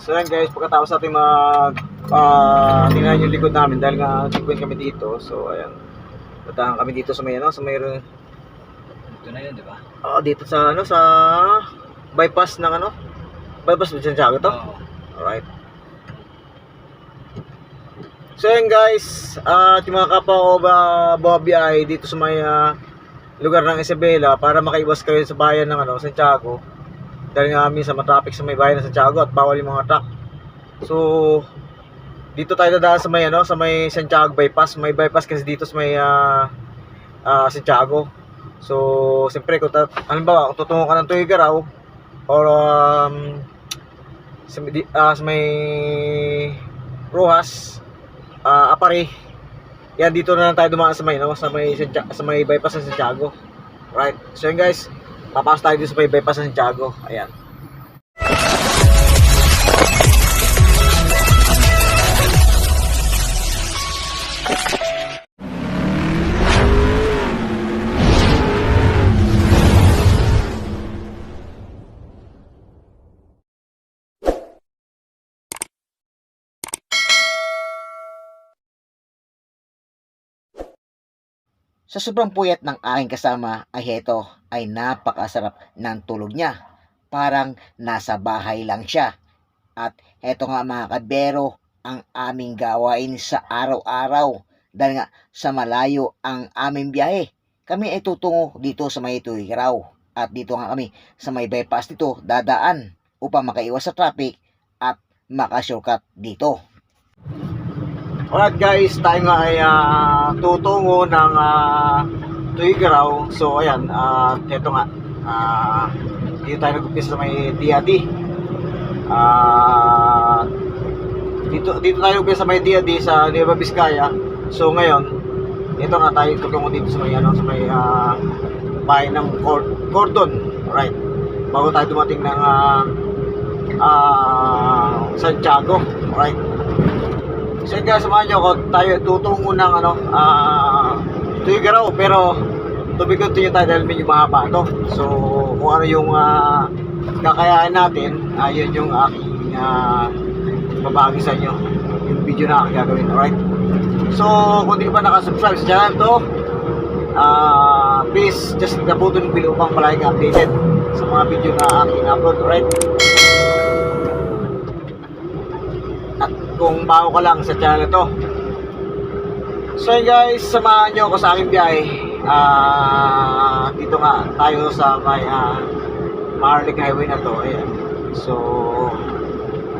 So yan guys, pagkatapos natin tingnan yung likod namin dahil nga checkpoint kami dito. So ayan, puntahan kami dito sa may sa may Ito na yun, di ba? dito sa sa bypass ng bypass ng Santiago to. Oo. Alright. So yan guys, yung mga kapwa ko bumabiyay dito sa may lugar ng Isabela para makaiwas kayo sa bayan ng Santiago. Dahil nga minsan matraffic sa may bayan ng Santiago at bawal yung mga truck. So dito tayo dadaan sa may sa may Santiago bypass. May bypass kasi dito sa may Santiago. So siyempre kung halimbawa kung tutungo ka ng Tuigaraw or sa may Rojas, Apari, yan dito na lang tayo dumaan sa may bypass ng Santiago. Right. So yun guys, papasok tayo dito sa may bypass ng Santiago. Ayan. Sa sobrang puyat ng aking kasama ay heto ay napakasarap ng tulog niya. Parang nasa bahay lang siya. At heto nga mga kabero ang aming gawain sa araw-araw. Dahil nga sa malayo ang aming biyahe. Kami ay tutungo dito sa may Tuigaraw. At dito nga kami sa may bypass dito dadaan upang makaiwas sa traffic at makashortcut dito. Alright guys, tayo nga ay tutungo ng Tuigaraw. So ayan, eto nga, dito tayo nag-umpisa sa may DAD. Dito tayo nag-umpisa sa may DAD sa Nueva Vizcaya. So ngayon, ito nga tayo tutungo dito sa may bahay ng Cordon. Alright, bago tayo dumating ng Santiago. Alright. So guys, samahan nyo ako, tayo tutungo ng Tuigaraw, pero to be continued tayo dahil medyo mahaba ito. So kung ano yung kakayahan natin, yun yung aking babagi sa inyo, yung video na aking gagawin. Alright. So kung di ka pa nakasubscribe sa channel to, please just nabuto ng bell upang palagi ka updated sa mga video na aking upload. Alright. Kung bago ka lang sa channel to. So guys, samahan nyo ako sa aking biyahe. Dito nga tayo sa may Maharlika Highway na to. Ayan. So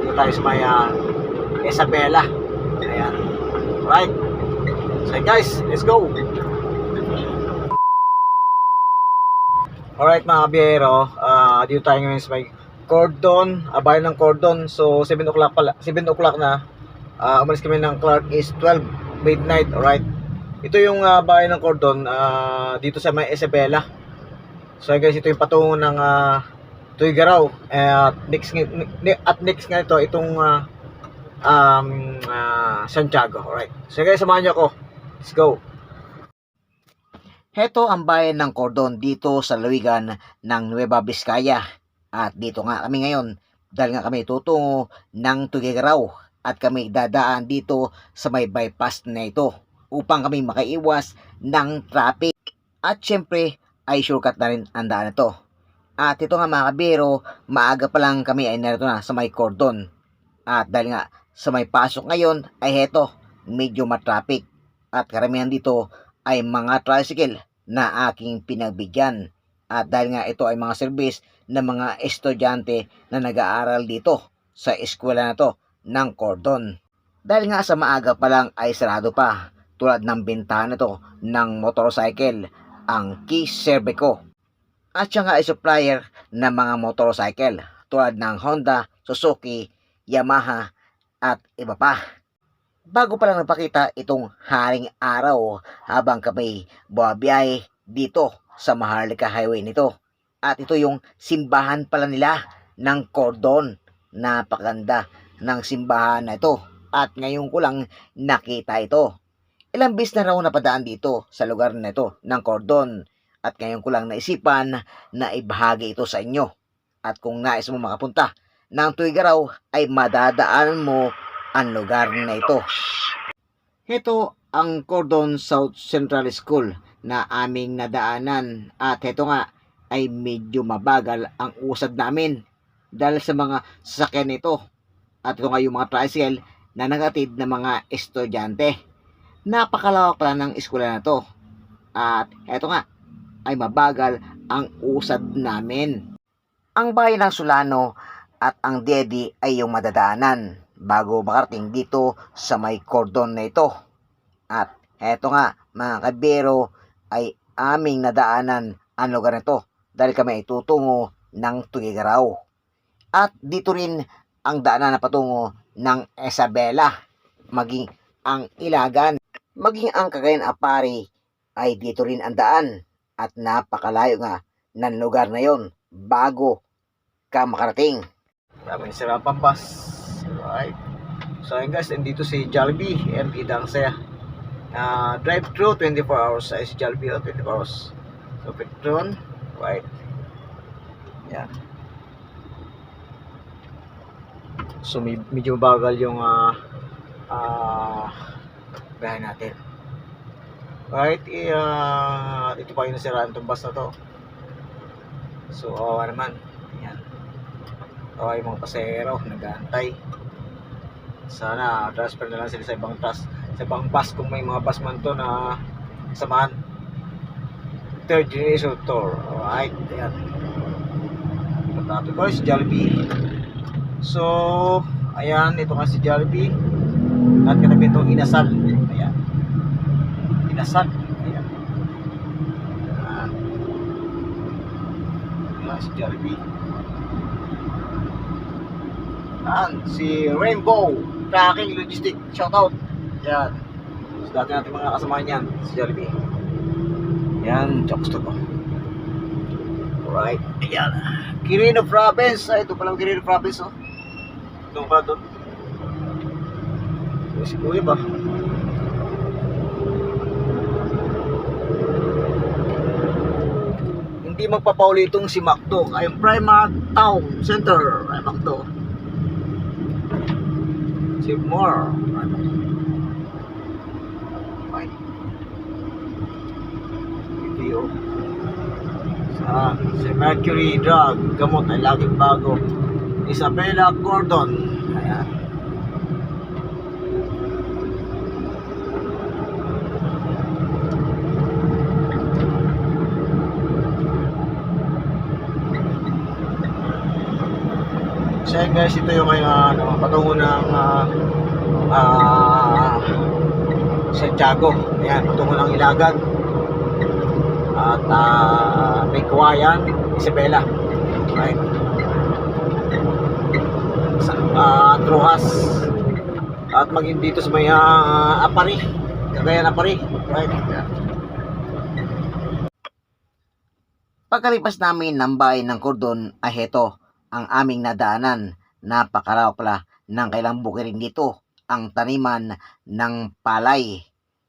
dito tayo sa may Isabela. Ayan. Right. So guys, let's go. Alright mga biyero, dito tayo ngayon sa may Cordon, bayan ng Cordon. So 7 o'clock na. Umalis kami ng Clark is 12 midnight. Alright. Ito yung bayan ng Cordon, dito sa may Isabela. So guys, ito yung patungo ng Tuigaraw. Next nga ito, itong Santiago. Alright. So guys, samahan nyo ako. Let's go. Heto ang bayan ng Cordon dito sa lawigan ng Nueva Vizcaya. At dito nga kami ngayon dahil nga kami tutungo ng Tuigaraw at kami dadaan dito sa may bypass na ito upang kami makaiwas ng traffic. At syempre ay shortcut na rin ang daan ito. At ito nga mga kabiro, maaga pa lang kami ay narito na sa may Cordon. At dahil nga sa may pasok ngayon ay heto, medyo matraffic. At karamihan dito ay mga tricycle na aking pinagbigyan. At dahil nga ito ay mga service ng mga estudyante na nag-aaral dito sa eskwela na to ng Cordon. Dahil nga sa maaga pa lang ay sarado pa tulad ng bentahan nito ng motorcycle ang Keys Cerveco. At siya nga ay supplier ng mga motorcycle tulad ng Honda, Suzuki, Yamaha at iba pa. Bago pa lang napakita itong haring araw habang kami bumabiyahe dito sa Maharlika Highway nito. At ito yung simbahan pala nila ng Cordon. Napakaganda ng simbahan na ito. At ngayon ko lang nakita ito. Ilang bis na raw napadaan dito sa lugar na ito ng Cordon. At ngayon ko lang naisipan na ibahagi ito sa inyo. At kung nais mo makapunta ng Tuigaraw ay madadaanan mo ang lugar na ito. Ito ang Cordon South Central School na aming nadaanan at ito nga ay medyo mabagal ang usad namin dahil sa mga sasakyan nito at ito nga yung mga tricycle na nagatid ng mga estudyante. Napakalawak pala ng eskwela na to at ito nga ay mabagal ang usad namin. Ang bayan ng Solano at ang Dedi ay yung madadaanan bago makarating dito sa may cordon na ito. At eto nga mga kabiro ay aming nadaanan ang lugar na ito dahil kami ay tutungo ng Tuguegarao. At dito rin ang daanan na patungo ng Isabela, maging ang Ilagan, maging ang Cagayan Apari ay dito rin ang daan at napakalayo nga ng lugar na yon bago ka makarating. Daming sarap ang bus. Alright. So ayun guys, nandito si Jollibee. Ayan, kita ang saya. Drive-thru 24 hours ay si Jollibee, 24 hours. So Petron, right. Yan. So medyo bagal yung bahay natin. Right, ito pa yung nasiraan itong bus na to. So, naman. Yan. Yung mga pasahero, nag-aantay. Sana, transfer na lang sila sa ibang bus kung may mga bus man to na samahan. Third generation tour. Alright, yan. Pagkatapos ko, si Jollibee. So, ayan, ito nga si Jollibee. At katabi itong Inasal. Ayan. Inasal. Ayan. Si Jollibee. Si Rainbow Tracking Logistic. Shoutout. Yan. So, dati natin mga kasama niyan. Si Jollibee. Yan. Jokes to ko. Alright. Ayan. Quirino Province. Ito palang Quirino Province. Oh. Ito pa doon. Si Kuya ba? Hindi magpapauli itong si Macdo. Ay Primark Town Center. Ay Macdo. Si More. Ay. Video. Si Mercury Drug. Gamot ay laging bago. Isabela Gordon. Ayan. So guys, ito yung patungo ng Santiago. Ayan, patungo ng Ilagan. At may Kawayan, Isabela. Right? Truhas. At maging dito sa may Apari. Cagayan Apari. Right? Ayan. Pagkalipas namin ng bayan ng Cordon ay heto ang aming nadaanan. Napakalawak pala ng kailang bukirin dito ang taniman ng palay.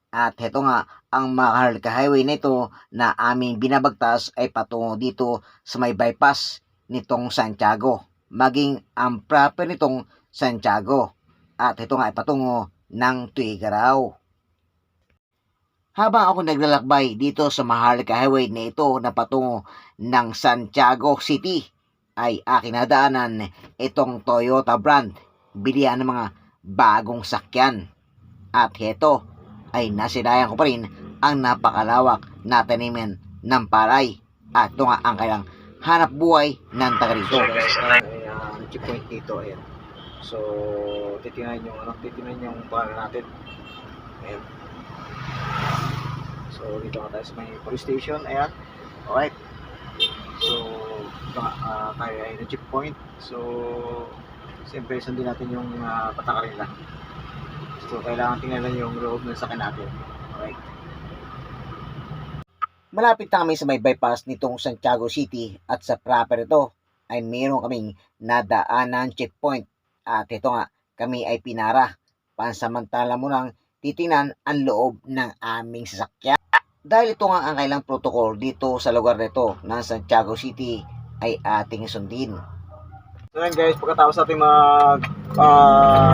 At heto nga ang Maharlika Highway nito na aming binabagtas ay patungo dito sa may bypass nitong Santiago. Maging ang proper nitong Santiago. At ito nga ay patungo ng Tuguegarao. Habang ako naglalakbay dito sa Maharlika Highway na ito na patungo ng Santiago City, ay aking nadaanan itong Toyota brand, bilihan ng mga bagong sakyan. At heto ay nasilayan ko pa rin ang napakalawak na taniman ng palay. At ito nga ang kailang hanap buhay ng taga rito. So guys, checkpoint dito. Ayan. So, titingnan yung pangalan natin. Ayan. So, dito nga tayo sa may police station. Ayan. Alright. So, tayo ay na checkpoint. So, siyempre sundin natin yung patakarin lang. So, kailangan tingnan lang yung loob ng sakyan natin. Alright. Malapit na kami sa may bypass nitong Santiago City at sa proper ito ay meron kaming nadaanan checkpoint. At ito nga, kami ay pinara. Pansamantala mo lang titingnan ang loob ng aming sasakyan. Dahil ito nga ang kailang protocol dito sa lugar nito ng Santiago City ay ating sundin. So yan guys, pagkatapos natin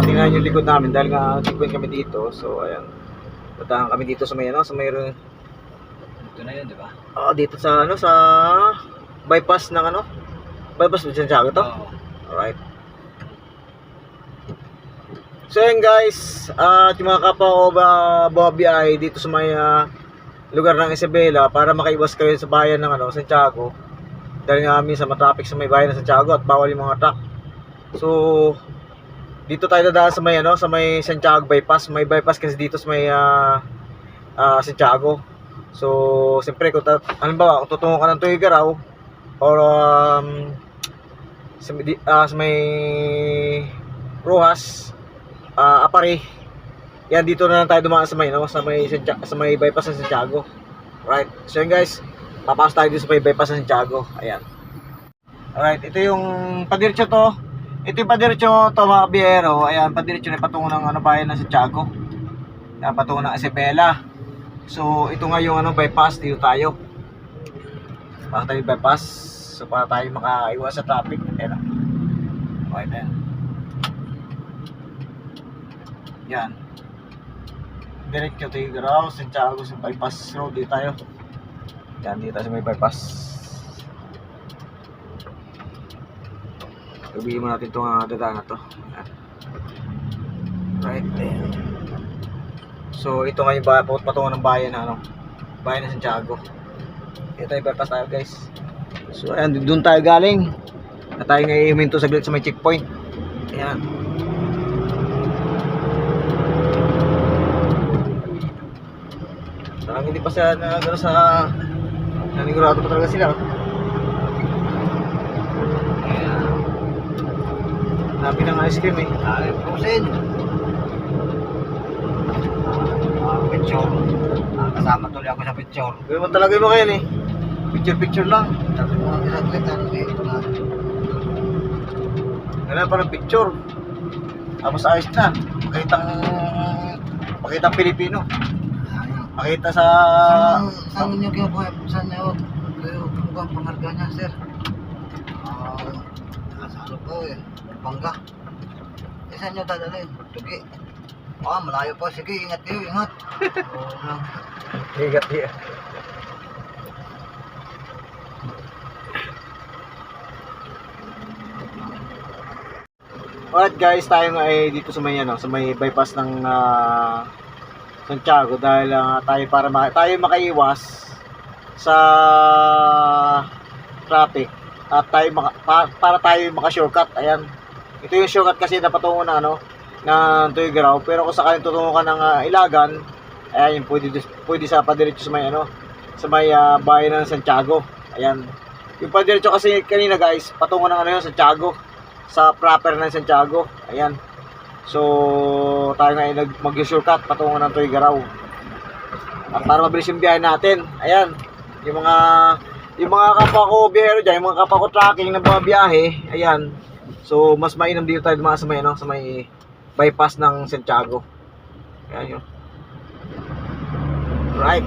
tingnan yung likod namin dahil nga checkpoint kami dito. So ayan, puntahan kami dito sa may sa may Ito na yun, di ba? dito sa sa bypass ng bypass ng Santiago to. Oo. Alright. So yan guys, yung mga kapwa ko BI dito sa may lugar ng Isabela para makaiwas kayo sa bayan ng Santiago. Dahil nga minsan matraffic sa may bayan ng Santiago at bawal yung mga truck. So dito tayo dadaan sa may sa may Santiago bypass. May bypass kasi dito sa may Santiago. So siyempre kung halimbawa kung tutungo ka ng Tuigaraw or sa may Rojas, Apari, yan dito na lang tayo dumaan sa may bypass ng Santiago. Right. So yun guys, papasok tayo dito sa may bypass ng Santiago. Ayan. Alright, ito yung padiretso to. Ito yung padiretso to mga kabiyero. Ayan, padiretso na patungo ng bayan ng Santiago. Ayan, patungo ng Isabela. So ito nga yung bypass, dito tayo. Para tayo bypass. So para tayo makaiwas sa traffic. Ayan. Okay na yan. Yan. Diretso tayo garaw, Santiago sa bypass road. Dito tayo. Yan, dito sa may bypass. Sabihin mo natin itong dadaan na to. Yan. Right there. So ito nga yung patungo ng bayan na bayan ng Santiago. Ito tayo bypass tayo guys. So ayan, doon tayo galing. Na tayo ngayon huminto saglit sa may checkpoint. Ayan. Parang hindi pa siya gano'n sa nanigurado pa talaga sila. Ayan. Nabi ng ice cream eh. Ay, Pusin. Picture. Kasama tuloy ako sa picture. Gawin mo talaga mo ngayon eh. Picture lang. Sabi mo ang isaglit, ito na. Ganun pa ng picture. Tapos ayos na. Pakitang Pilipino. Pakita sa... Saan nyo kinukuha? Saan nyo kinukuha ang pangarga niya, sir? Nasa ano po eh, Pangga. Saan nyo dadalhin? Tugi. Malayo pa. Sige, ingat kayo, ingat. Higat hiya. Alright guys, tayo nga ay dito sa may sa may bypass ng Santiago dahil tayo tayo makaiwas sa traffic at tayo para tayo maka-shortcut. Ayan. Ito yung shortcut kasi na patungo na ng Tuigaraw, pero kung sakaling tutungo ka ng Ilagan, ayan, pwede sa padiretso sa may sa may bayan ng Santiago. Ayan. Yung padiretso kasi kanina guys, patungo ng Santiago, sa proper ng Santiago. Ayan. So tayo ngayon mag-shortcut patungo ng Tuigaraw. At para mabilis yung biyahe natin. Ayan. Yung mga kapwa ko biyahero dyan, yung mga kapwa ko tracking na bumabiyahe. Ayan. So mas mainam dito tayo dumaan sa may bypass ng Santiago. Ayan yun. Right.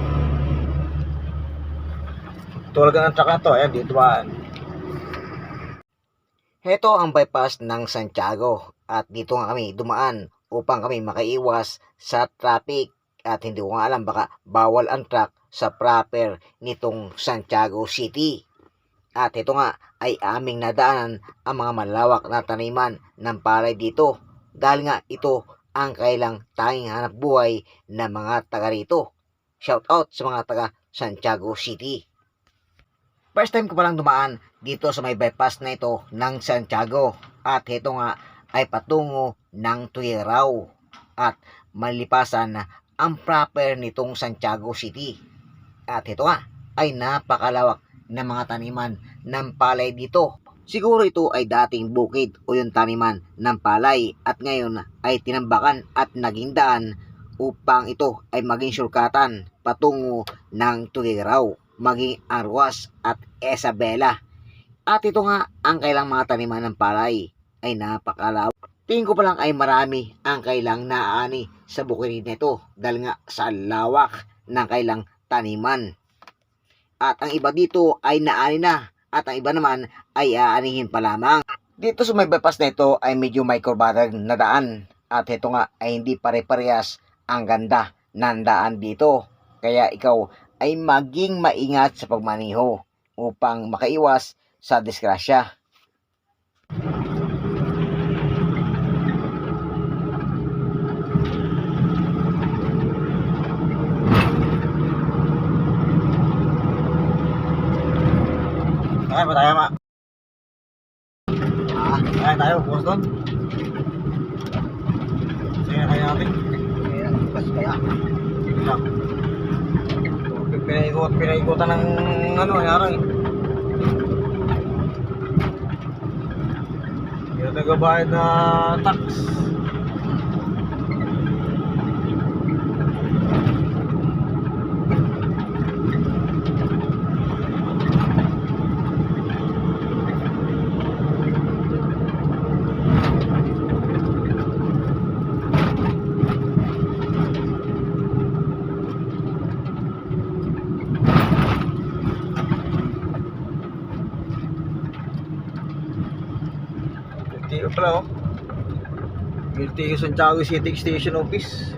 Tulagan ng truck na to. Ayan, dito ba? Heto ang bypass ng Santiago at dito nga kami dumaan upang kami makaiwas sa traffic at hindi ko nga alam baka bawal ang truck sa proper nitong Santiago City. At ito nga ay aming nadaanan ang mga malawak na taniman ng palay dito dahil nga ito ang kailang tanging hanap buhay ng mga taga rito. Shout out sa mga taga Santiago City. First time ko palang dumaan dito sa may bypass na ito ng Santiago at ito nga ay patungo ng Tuigaraw at malipasan ang proper nitong Santiago City. At ito nga ay napakalawak na mga taniman ng palay dito. Siguro ito ay dating bukid o yung taniman ng palay at ngayon ay tinambakan at naging daan upang ito ay maging shortcutan patungo ng Tuigaraw, maging Arwas at Isabela. At ito nga ang kailang mga taniman ng palay ay napakalawak. Tingin ko pa lang ay marami ang kailang naaani sa bukid nito dahil nga sa lawak ng kailang taniman. At ang iba dito ay naani na at ang iba naman ay aanihin pa lamang. Dito sa may bypass na ito ay medyo may kurbada na daan at ito nga ay hindi pare-parehas ang ganda ng daan dito. Kaya ikaw ay maging maingat sa pagmaniho upang makaiwas sa disgrasya. Kaya ba tayo Ah, Kaya tayo, bukas doon. Sige, kaya natin. kaya bukas kaya. Sige lang. Pinaikutan ng ano, nangyari. Hindi na nagabayad na tax. Dito pala oh. Guilty Santiago City Station Office.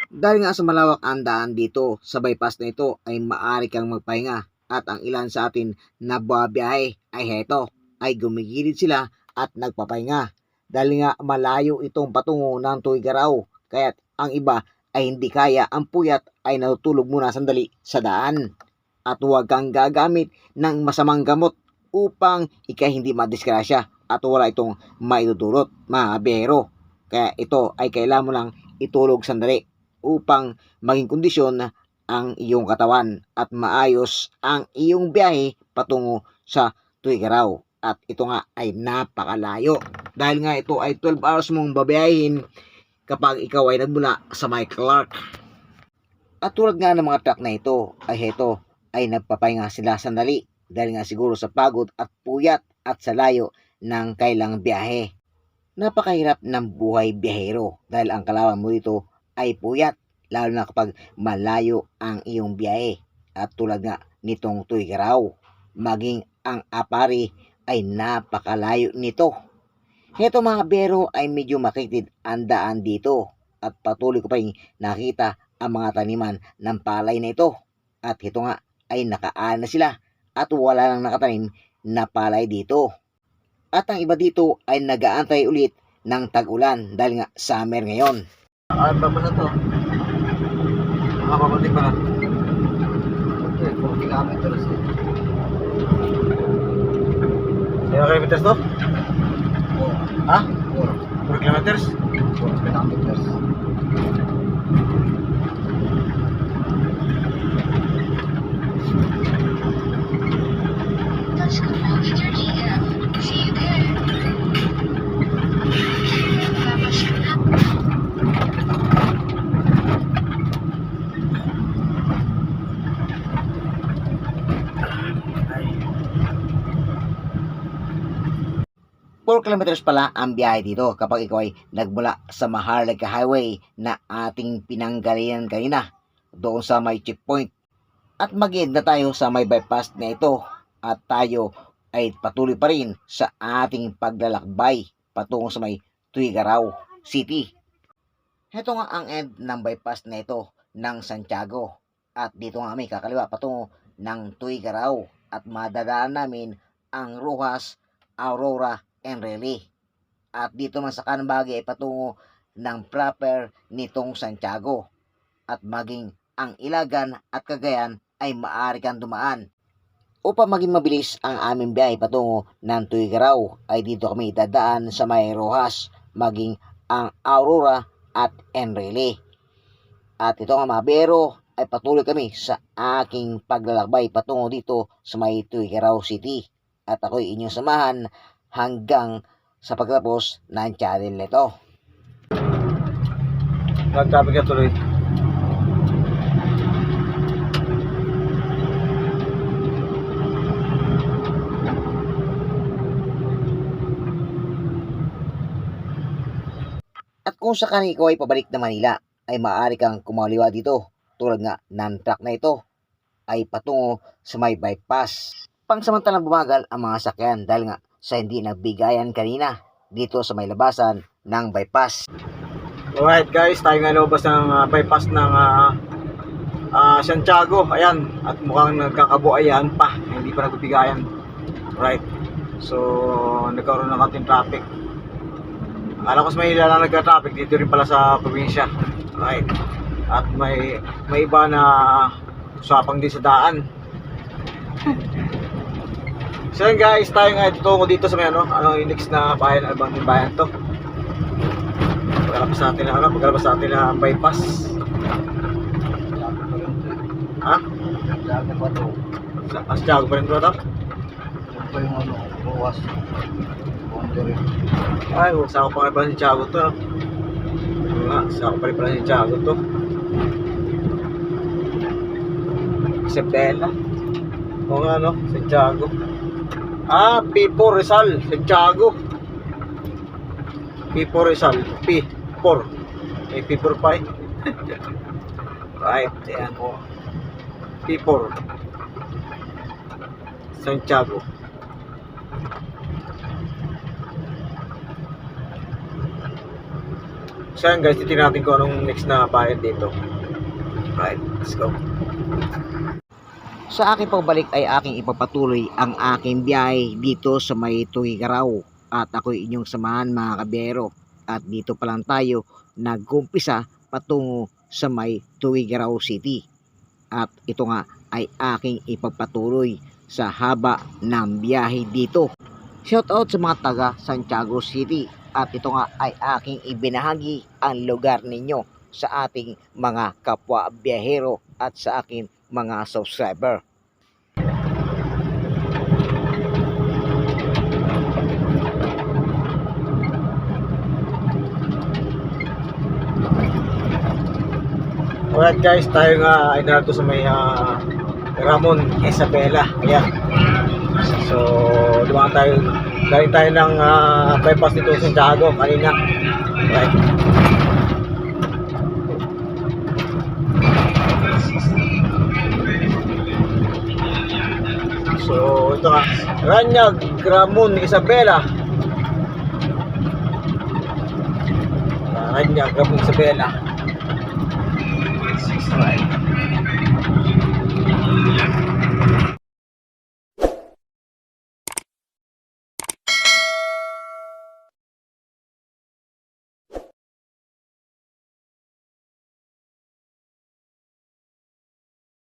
Dahil nga sa malawak ang daan dito sa bypass na ito ay maaari kang magpahinga at ang ilan sa atin na buwabiyahe ay heto ay gumigilid sila at nagpapahinga dahil nga malayo itong patungo ng Tuigaraw kaya't ang iba ay hindi kaya ang puyat ay natutulog muna sandali sa daan at huwag kang gagamit ng masamang gamot upang ika hindi madisgrasya at wala itong maitutulot mga biyahero. Kaya ito ay kailangan mo lang itulog sandali upang maging kondisyon ang iyong katawan at maayos ang iyong biyahe patungo sa Tuigaraw. At ito nga ay napakalayo dahil nga ito ay 12 hours mong babiyahin kapag ikaw ay nagmula sa may Clark. At tulad nga ng mga truck na ito ay heto ay nagpapahinga sila sandali dahil nga siguro sa pagod at puyat at sa layo ng kailang biyahe. Napakahirap ng buhay biyahero dahil ang kalawan mo dito ay puyat, lalo na kapag malayo ang iyong biyahe. At tulad nga nitong Tuigaraw, maging ang Apari ay napakalayo nito. Heto mga biyahero ay medyo makitid ang daan dito at patuloy ko pa rin nakita ang mga taniman ng palay na ito. At ito nga ay nakaan na sila at wala nang nakatanim na palay dito. At ang iba dito ay nag-aantay ulit ng tag-ulan dahil nga summer ngayon. Ay, ba na to? Makapapati pa na. Okay, 40 kilometers. Kaya kilometers to? Oh, Ha? 4 4 kilometers? kilometers. Let's go now with your GM. See you there. Four kilometers pala ang biyahe dito kapag ikaw ay nagmula sa Maharlika Highway na ating pinanggalingan kanina doon sa may checkpoint. At mag-end na tayo sa may bypass na ito at tayo ay patuloy pa rin sa ating paglalakbay patungo sa may Tuigaraw City. Heto nga ang end ng bypass na ito ng Santiago at dito nga kami kakaliwa patungo ng Tuigaraw at madadaan namin ang Rojas, Aurora, Enreli. At dito man sa kanang bahagi ay patungo ng proper nitong Santiago. At maging ang Ilagan at Cagayan ay maaari kang dumaan. Upang maging mabilis ang aming biyahe patungo ng Tuigaraw ay dito kami dadaan sa may Rojas, maging ang Aurora at Enreli. At ito nga mga biyahero ay patuloy kami sa aking paglalakbay patungo dito sa may Tuigaraw City. At ako'y inyong samahan hanggang sa pagtapos ng channel nito. Nagtabi ka tuloy. kung sakali ikaw ay pabalik na Manila, ay maaari kang kumaliwa dito. Tulad nga ng truck na ito ay patungo sa may bypass. Pangsamantalang bumagal ang mga sakyan dahil nga sa hindi nagbigayan kanina dito sa may labasan ng bypass. Alright guys, tayo nga lobas ng bypass ng Santiago. Ayan, at mukhang nagkakabuayan pa, hindi pa nagbibigayan. Right. So, nagkaroon ng ating traffic. Alam ko sa Manila lang nagka-traffic, dito rin pala sa probinsya. Right. At may iba na usapang din sa daan. So yun guys, tayo nga tutungo dito sa may ano yung next na bayan, ano bang bayan to? Pagkalabas natin ang bypass. Ha? Sabi pa to. Sa Santiago pa rin ba ito? Ito yung ano, ruwas. Boundary. Ay, sako pa rin pala Santiago to. Sako pa rin pala Santiago to. Isabela. O nga no, Santiago. P4 Rizal, Santiago. P4 Rizal, P4. May P4 pa eh. Right, ayan. P4 Santiago. So yan guys, titignan natin kung anong next na bayan dito. Right, let's go. Sa aking pagbalik ay aking ipapatuloy ang aking biyahe dito sa may Tugigaraw at ako'y inyong samahan mga kabiyero. At dito pa lang tayo nag-umpisa patungo sa may Tugigaraw City. At ito nga ay aking ipagpatuloy sa haba ng biyahe dito. Shoutout sa mga taga Santiago City. At ito nga ay aking ibinahagi ang lugar ninyo sa ating mga kapwa biyahero at sa aking mga subscriber. Alright guys, tayo nga ay narito sa may Ramon Isabela. Ayan. So, dumaan tayo. Galing tayo ng bypass dito sa Santiago kanina. Right. So, ito nga. Ranyag, Ramon Isabela. Ranyag, Ramon Isabela. Right.